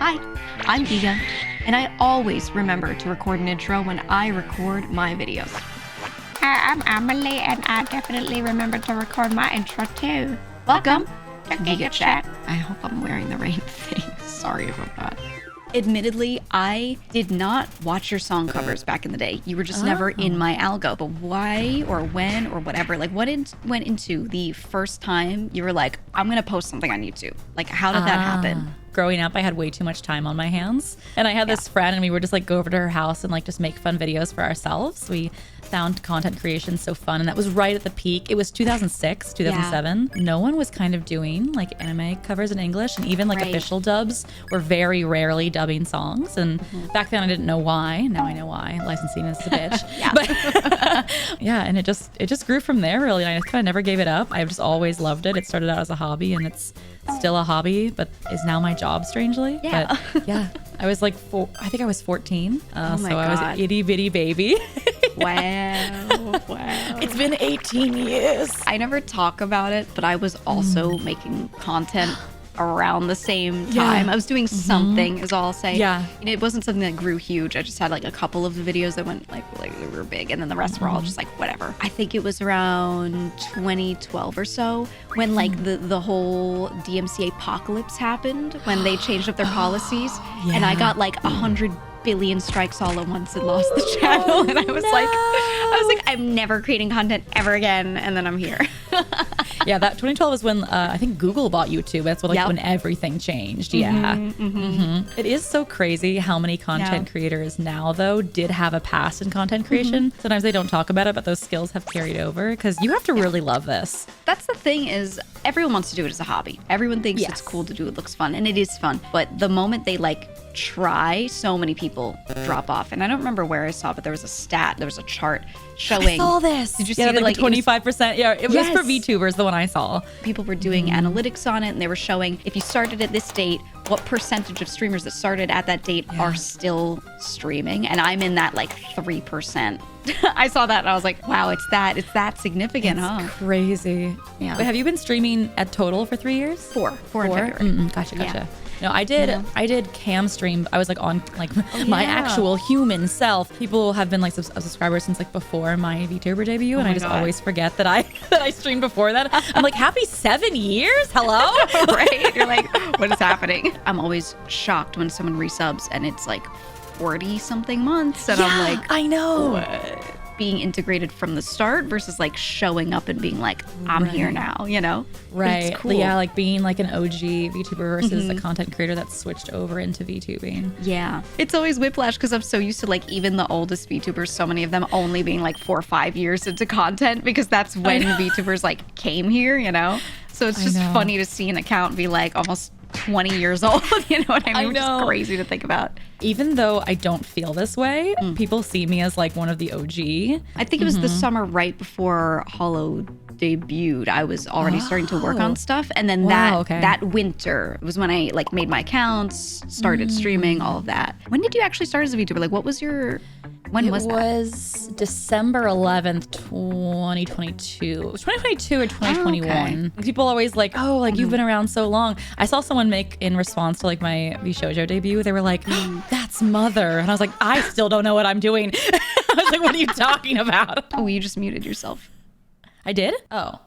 Hi, I'm GEEGA, and I always remember to record an intro when I record my videos. Hi, I'm AmaLee, and I definitely remember to record my intro too. Welcome to GEEGA Chat. I hope I'm wearing the right thing. Sorry if I'm not. Admittedly, I did not watch your song covers back in the day. You were just never in my algo. But why or when or whatever, like what went into the first time you were like, I'm going to post something on YouTube? Like, how did that happen? Growing up, I had way too much time on my hands. And I had this friend, and we would just like go over to her house and like just make fun videos for ourselves. We found content creation so fun. And that was right at the peak. It was 2006, 2007. Yeah. No one was kind of doing like anime covers in English, and even like official dubs were very rarely dubbing songs. And back then I didn't know why. Now I know why. Licensing is a bitch. But yeah, and it just grew from there really. And I just kind of never gave it up. I've just always loved it. It started out as a hobby, and it's still a hobby, but is now my job, strangely. Yeah. But yeah, I was like, I think I was 14. So God. I was an itty bitty baby. Wow. It's been 18 years. I never talk about it, but I was also making content around the same time. I was doing something, is all I'll say. Yeah. And it wasn't something that grew huge. I just had like a couple of the videos that went like they were big, and then the rest were all just like whatever. I think it was around 2012 or so when like the whole DMCA apocalypse happened, when they changed up their policies, and I got like 100 billion strikes all at once and lost the channel. And I was like, I'm never creating content ever again. And then I'm here. Yeah, that 2012 was when I think Google bought YouTube. That's when, when everything changed. Yeah. It is so crazy how many content creators now, though, did have a past in content creation. Sometimes they don't talk about it, but those skills have carried over because you have to really love this. That's the thing, is everyone wants to do it as a hobby. Everyone thinks it's cool to do it, looks fun, and it is fun. But the moment they like try, so many people drop off. And I don't remember where I saw, but there was a stat, there was a chart showing. I saw this. Did you see it? Like 25%. It was for VTubers, the one I saw. People were doing analytics on it, and they were showing if you started at this date, what percentage of streamers that started at that date are still streaming. And I'm in that like 3%. I saw that and I was like, wow, it's that significant, it's crazy. Yeah. But have you been streaming at total for 3 years? Four in February. Gotcha. Yeah. No, I did cam stream. I was like on like my actual human self. People have been like subscribers since like before my Vtuber debut, and I just always forget that I streamed before that. I'm like, happy 7 years. Hello. Right? You're like, what is happening? I'm always shocked when someone resubs and it's like 40 something months, and I'm like, I know. What? Being integrated from the start versus like showing up and being like, I'm here now, you know? Right. It's cool. Yeah, like being like an OG VTuber versus a content creator that's switched over into VTubing. Yeah. It's always whiplash because I'm so used to like even the oldest VTubers, so many of them only being like 4 or 5 years into content, because that's when VTubers like came here, you know? So it's just funny to see an account be like almost 20 years old, you know what I mean? Which is crazy to think about. Even though I don't feel this way, people see me as like one of the OG. I think it was the summer right before Hollow debuted. I was already starting to work on stuff, and then that winter was when I like made my accounts, started streaming, all of that. When did you actually start as a VTuber? Like, what was your... When was that? It was December 11th, 2022. It was 2022 or 2021. People always like, oh, like you've been around so long. I saw someone make, in response to like my VShojo debut, they were like, that's Mother. And I was like, I still don't know what I'm doing. I was like, what are you talking about? Oh, you just muted yourself. I did? Oh,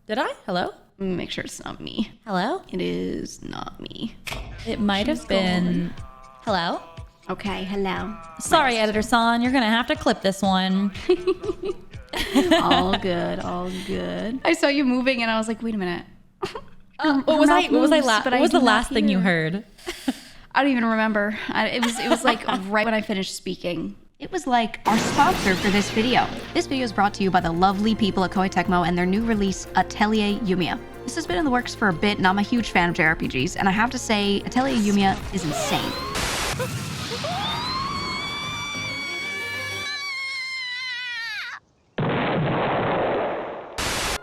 did I? Hello? Make sure it's not me. Hello? It is not me. It might have been. Hello? Okay, hello. Sorry, Editor San, you're gonna have to clip this one. All good, all good. I saw you moving and I was like, wait a minute. What was the last thing you heard? I don't even remember. It was like right when I finished speaking. It was like our sponsor for this video. This video is brought to you by the lovely people at Koei Tecmo and their new release, Atelier Yumiya. This has been in the works for a bit, and I'm a huge fan of JRPGs, and I have to say, Atelier Yumiya is insane.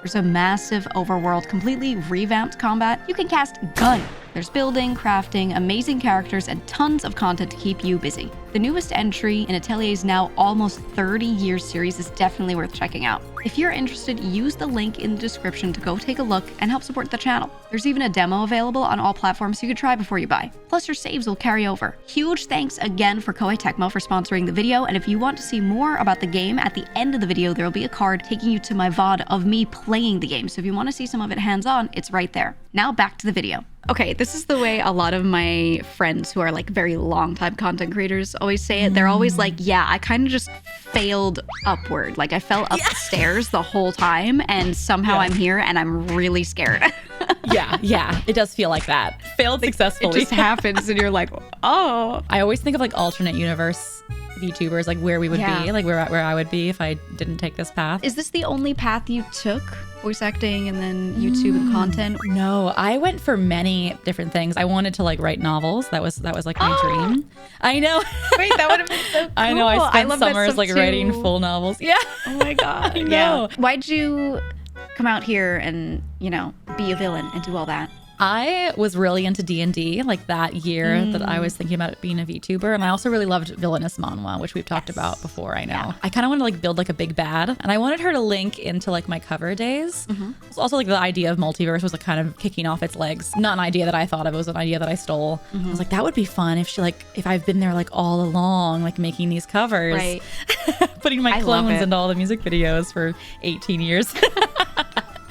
There's a massive overworld, completely revamped combat. You can cast gun There's building, crafting, amazing characters, and tons of content to keep you busy. The newest entry in Atelier's now almost 30-year series is definitely worth checking out. If you're interested, use the link in the description to go take a look and help support the channel. There's even a demo available on all platforms you can try before you buy. Plus, your saves will carry over. Huge thanks again for Koei Tecmo for sponsoring the video, and if you want to see more about the game, at the end of the video there will be a card taking you to my VOD of me playing the game, so if you want to see some of it hands-on, it's right there. Now back to the video. Okay, this is the way a lot of my friends who are like very long-time content creators always say it. They're always like, yeah, I kind of just failed upward. Like I fell up the stairs the whole time and somehow I'm here and I'm really scared. yeah, it does feel like that. Failed successfully. It just happens and you're like, oh. I always think of like alternate universe VTubers, like where we would be, like where I would be if I didn't take this path. Is this the only path you took? Voice acting and then YouTube and content? No, I went for many different things. I wanted to like write novels. That was like my dream. I know. Wait, that would have been so cool. I know. I spent summers like writing full novels. Yeah. Oh my God. I know. Yeah. Why'd you come out here and, you know, be a villain and do all that? I was really into D&D like that year that I was thinking about being a VTuber, and I also really loved Villainous Manhwa, which we've talked about before. I know. Yeah. I kind of wanted to like build like a big bad, and I wanted her to link into like my cover days. It's also like the idea of multiverse was like kind of kicking off its legs. Not an idea that I thought of, it was an idea that I stole. I was like, that would be fun if she like if I've been there like all along, like making these covers, right? Putting my clones into all the music videos for 18 years.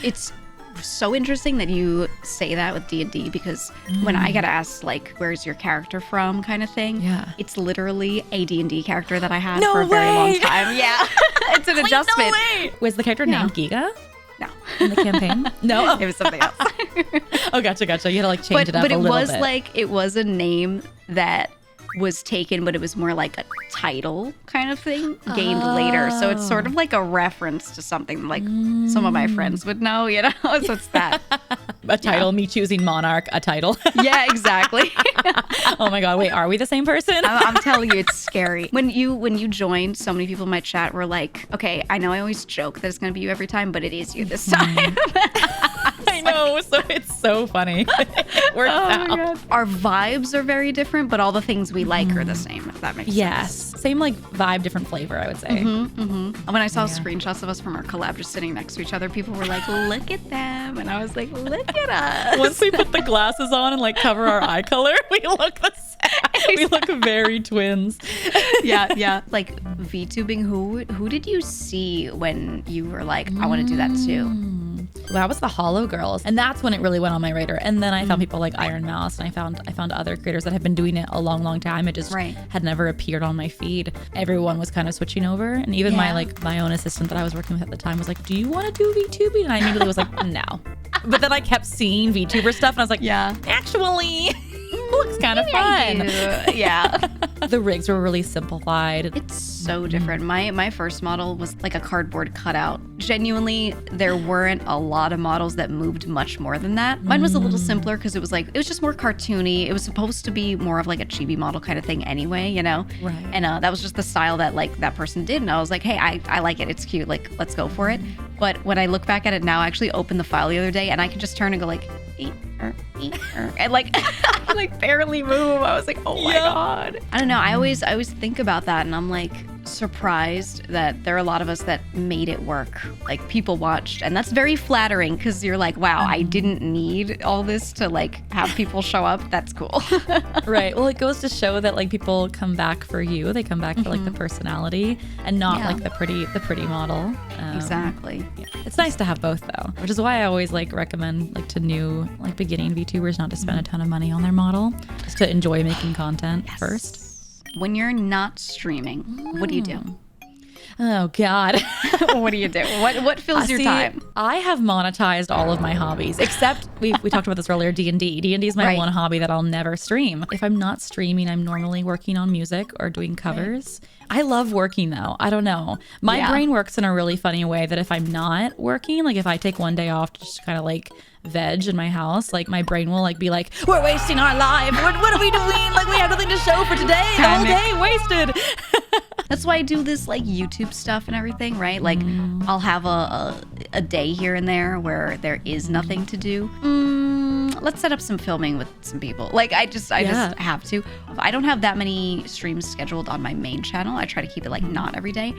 It's so interesting that you say that with D&D because when I get asked like where's your character from kind of thing, it's literally a D&D character that I had for a very long time. Yeah. It's an adjustment. No way. Was the character named GEEGA? No. In the campaign? No. It was something else. Oh, gotcha. You had to like change it up a little bit. But it was like, it was a name that was taken, but it was more like a title kind of thing gained later. So it's sort of like a reference to something like some of my friends would know, you know? So it's that. A title, me choosing Monarch, a title. Yeah, exactly. Oh my God, wait, are we the same person? I'm telling you, it's scary. When you joined, so many people in my chat were like, okay, I know I always joke that it's going to be you every time, but it is you this time. I know, so it's so funny. It works out. My God. Our vibes are very different, but all the things we like are the same, if that makes sense. Yes, same like vibe, different flavor, I would say. When I saw screenshots of us from our collab just sitting next to each other, people were like, look at them. And I was like, look at us. Once we put the glasses on and like cover our eye color, we look the same. We look very twins. Yeah. Like VTubing, who did you see when you were like, I want to do that too? That was the Hollow Girls, and that's when it really went on my radar. And then I found people like Iron Mouse, and I found other creators that have been doing it a long time. It just had never appeared on my feed. Everyone was kind of switching over, and even my own assistant that I was working with at the time was like, "Do you want to do VTubing?" And I immediately was like, "No." But then I kept seeing VTuber stuff, and I was like, "Yeah, actually." Looks kind of fun. Yeah. The rigs were really simplified. It's so different. My first model was like a cardboard cutout. Genuinely, there weren't a lot of models that moved much more than that. Mine was a little simpler because it was just more cartoony. It was supposed to be more of like a chibi model kind of thing anyway, you know? Right. And that was just the style that like that person did. And I was like, hey, I like it. It's cute. Like, let's go for it. But when I look back at it now, I actually opened the file the other day and I could just turn and go like, and like I like barely move. I was like, oh my God. I don't know. I always think about that and I'm like surprised that there are a lot of us that made it work. Like people watched, and that's very flattering because you're like, wow, I didn't need all this to like have people show up. That's cool. Right. Well, it goes to show that like people come back for you. They come back for like the personality and not like the pretty model. Exactly. Yeah. It's nice to have both though, which is why I always like recommend like to new like beginning VTubers not to spend a ton of money on their model, just to enjoy making content first. When you're not streaming, what do you do? Oh God. What do you do? What fills your time? I have monetized all of my hobbies, except we talked about this earlier, D&D. D&D is my one hobby that I'll never stream. If I'm not streaming, I'm normally working on music or doing covers. I love working though. I don't know. My brain works in a really funny way that if I'm not working, like if I take one day off to just kind of like veg in my house, like my brain will like be like, we're wasting our life. What are we doing? Like we have nothing to show for today. The whole day wasted. That's why I do this like YouTube stuff and everything, right? Like I'll have a day here and there where there is nothing to do. let's set up some filming with some people. Like I just have to. I don't have that many streams scheduled on my main channel. I try to keep it like not every day.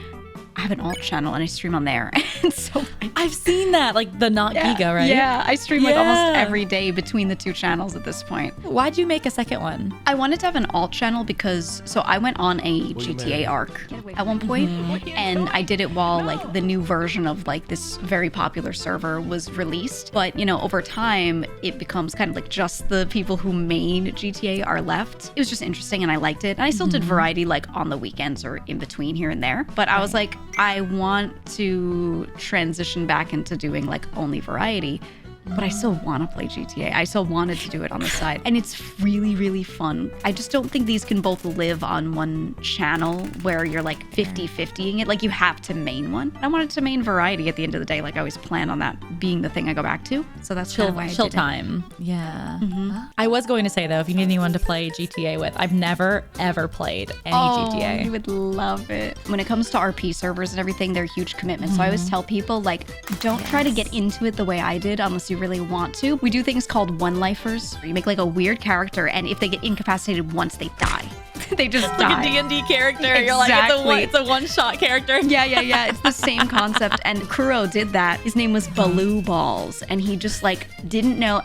I have an alt channel and I stream on there. And so I've seen that, like the not GEEGA, right? Yeah, I stream like almost every day between the two channels at this point. Why'd you make a second one? I wanted to have an alt channel because, so I went on a GTA arc at one point, and I did it while like the new version of like this very popular server was released. But you know, over time, it becomes kind of like just the people who made GTA are left. It was just interesting and I liked it. And I still did variety like on the weekends or in between here and there. But I was like, I want to transition back into doing like only variety, but I still want to play GTA. I still wanted to do it on the side. And it's really, really fun. I just don't think these can both live on one channel where you're like 50-50ing it. Like you have to main one. I wanted to main variety at the end of the day. Like I always plan on that being the thing I go back to. So that's chill, kind of why I chill did time. Yeah. I was going to say though, if you need anyone to play GTA with, I've never ever played any GTA. You would love it. When it comes to RP servers and everything, they're huge commitments. So I always tell people like, don't try to get into it the way I did unless you really want to. We do things called one-lifers. You make like a weird character, and if they get incapacitated once, they die. They just die. Like a D&D character. Exactly. You're like, it's a one-shot character. Yeah. It's the same concept. And Kuro did that. His name was Baloo Balls, and he just like didn't know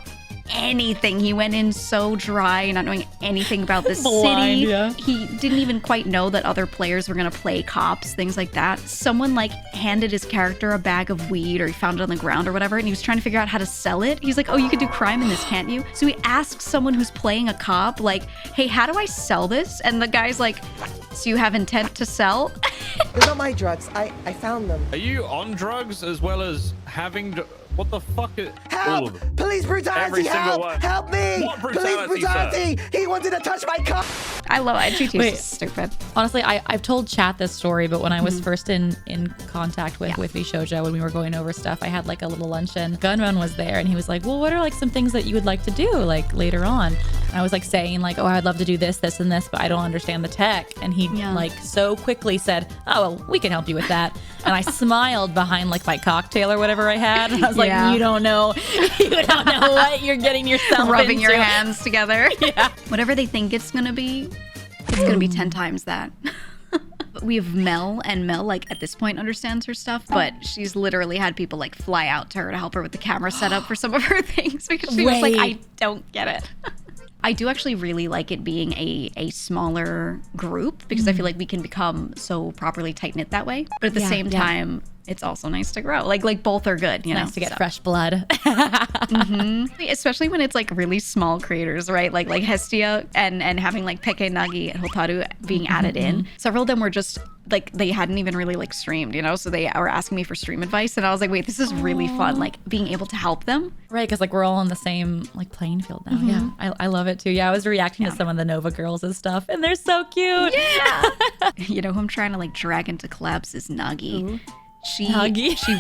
anything. He went in so dry, not knowing anything about the city. Yeah. He didn't even quite know that other players were gonna play cops, things like that. Someone like handed his character a bag of weed, or he found it on the ground or whatever, and he was trying to figure out how to sell it. He's like, oh, you could do crime in this, can't you? So he asked someone who's playing a cop, like, hey, how do I sell this? And the guy's like, so you have intent to sell? They're not my drugs. I found them. Are you on drugs as well as having... What the fuck is... All of Help! them. Police brutality! Every single Help! one. Help me! What Police brutality, brutality! He wanted to touch my car! I love it. GTA Wait. is stupid. Honestly, I've told Chat this story, but when I was first in contact with VShojo, when we were going over stuff, I had like a little luncheon. Gunrun was there and he was like, well, what are like some things that you would like to do like later on? And I was like saying like, oh, I'd love to do this, this, and this, but I don't understand the tech. And he like so quickly said, oh, well, we can help you with that. And I smiled behind like my cocktail or whatever I had. And I was like, you don't know what you're getting yourself Rubbing into. your hands together. Yeah. Whatever they think it's gonna be, it's gonna be 10 times that. We have Mel, and Mel, like, at this point understands her stuff, but she's literally had people, like, fly out to her to help her with the camera setup for some of her things because she was like, I don't get it. I do actually really like it being a smaller group because I feel like we can become so properly tight-knit that way. But at the same time, it's also nice to grow. Like both are good, you know? Nice to get fresh blood. Especially when it's like really small creators, right? Like Hestia and having like Peke Nagi and Hotaru being added in. Several of them were just like, they hadn't even really like streamed, you know? So they were asking me for stream advice and I was like, wait, this is really fun. Like being able to help them. Right, because like we're all on the same like playing field now. Yeah, I love it too. Yeah, I was reacting to some of the Nova girls and stuff, and they're so cute. Yeah. You know who I'm trying to like drag into collabs is Nagi. She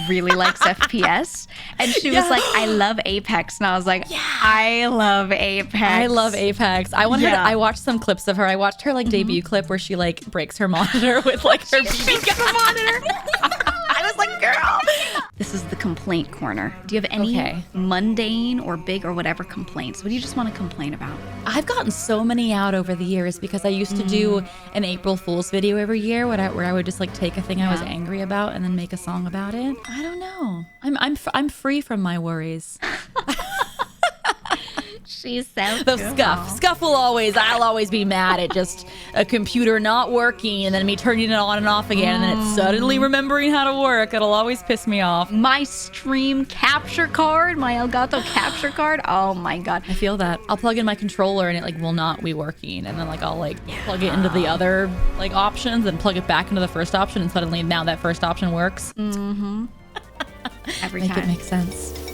really likes FPS, and she was like, I love Apex, and I was like, I love Apex. I love Apex. I want her to, I watched some clips of her. I watched her like debut clip where she like breaks her monitor with like her BB gun monitor. I was like, girl. This is the complaint corner. Do you have any mundane or big or whatever complaints? What do you just want to complain about? I've gotten so many out over the years because I used to do an April Fool's video every year where I would just like take a thing I was angry about and then make a song about it. I don't know. I'm free from my worries. She's so The scuff will I'll always be mad at just a computer not working and then me turning it on and off again and then it's suddenly remembering how to work. It'll always piss me off. My stream capture card, my Elgato capture card. Oh my God. I feel that. I'll plug in my controller and it like will not be working. And then like I'll like plug it into the other like options and plug it back into the first option and suddenly now that first option works. Every Make time. it make sense.